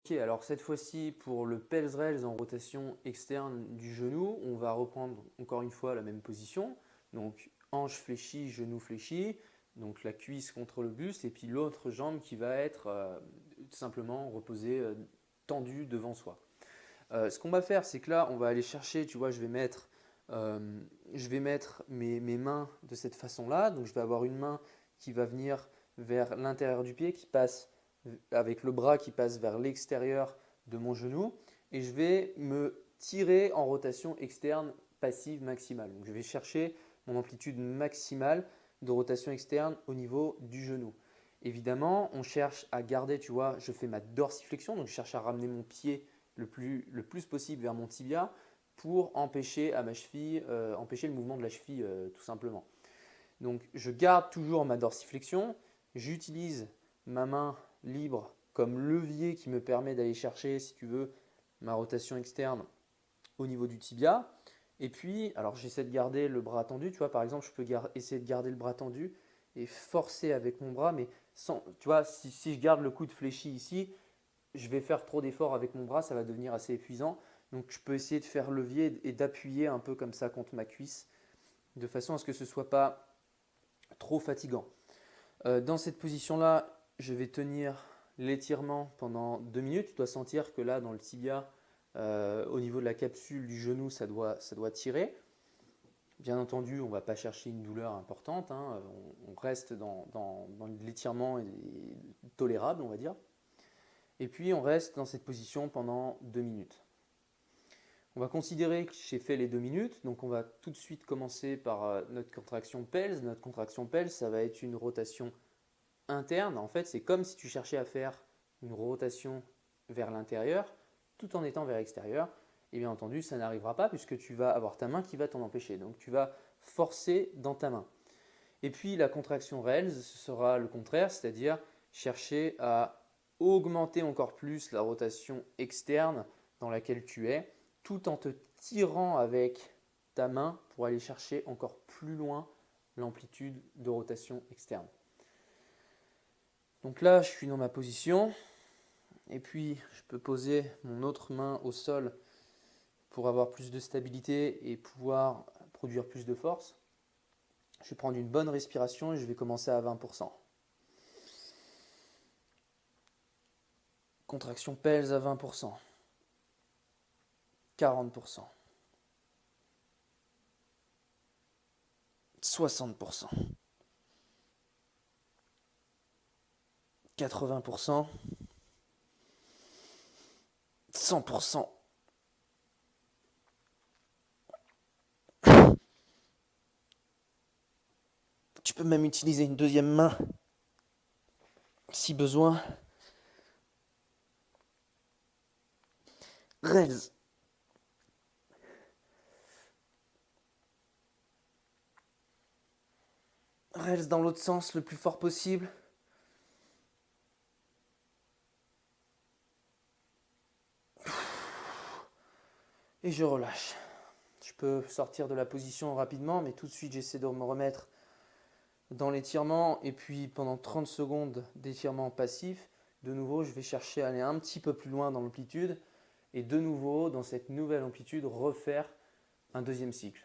Ok, alors cette fois-ci pour le pels rails en rotation externe du genou, on va reprendre encore une fois la même position. Donc hanche fléchie, genou fléchi, donc la cuisse contre le buste et puis l'autre jambe qui va être tout simplement reposée tendue devant soi. Ce qu'on va faire, c'est que là, on va aller chercher, tu vois, je vais mettre mes mains de cette façon-là. Donc je vais avoir une main qui va venir vers l'intérieur du pied, qui passe avec le bras qui passe vers l'extérieur de mon genou et je vais me tirer en rotation externe passive maximale. Donc, je vais chercher mon amplitude maximale de rotation externe au niveau du genou. Évidemment, on cherche à garder, tu vois, je fais ma dorsiflexion, donc je cherche à ramener mon pied le plus possible vers mon tibia pour empêcher à ma cheville, empêcher le mouvement de la cheville tout simplement. Donc je garde toujours ma dorsiflexion, j'utilise ma main libre comme levier qui me permet d'aller chercher, si tu veux, ma rotation externe au niveau du tibia. Et puis, alors j'essaie de garder le bras tendu, tu vois, par exemple, je peux essayer de garder le bras tendu et forcer avec mon bras, mais sans, tu vois, si je garde le coude fléchi ici, je vais faire trop d'efforts avec mon bras, ça va devenir assez épuisant. Donc je peux essayer de faire levier et d'appuyer un peu comme ça contre ma cuisse, de façon à ce que ce ne soit pas trop fatigant. Dans cette position-là, je vais tenir l'étirement pendant 2 minutes. Tu dois sentir que là, dans le tibia, au niveau de la capsule du genou, ça doit tirer. Bien entendu, on ne va pas chercher une douleur importante, hein. On reste dans l'étirement tolérable, on va dire. Et puis, on reste dans cette position pendant 2 minutes. On va considérer que j'ai fait les 2 minutes, donc on va tout de suite commencer par notre contraction pels. Notre contraction pels, ça va être une rotation interne. En fait, c'est comme si tu cherchais à faire une rotation vers l'intérieur tout en étant vers l'extérieur. Et bien entendu, ça n'arrivera pas puisque tu vas avoir ta main qui va t'en empêcher. Donc tu vas forcer dans ta main. Et puis la contraction rails, ce sera le contraire, c'est-à-dire chercher à augmenter encore plus la rotation externe dans laquelle tu es, tout en te tirant avec ta main pour aller chercher encore plus loin l'amplitude de rotation externe. Donc là, je suis dans ma position et puis je peux poser mon autre main au sol pour avoir plus de stabilité et pouvoir produire plus de force. Je vais prendre une bonne respiration et je vais commencer à 20%. Contraction pels à 20%, 40%, 60%, 80%, 100%. Tu peux même utiliser une deuxième main si besoin. Rails. Rails dans l'autre sens le plus fort possible. Et je relâche. Je peux sortir de la position rapidement, mais tout de suite j'essaie de me remettre dans l'étirement et puis pendant 30 secondes d'étirement passif, de nouveau je vais chercher à aller un petit peu plus loin dans l'amplitude et de nouveau dans cette nouvelle amplitude refaire un deuxième cycle.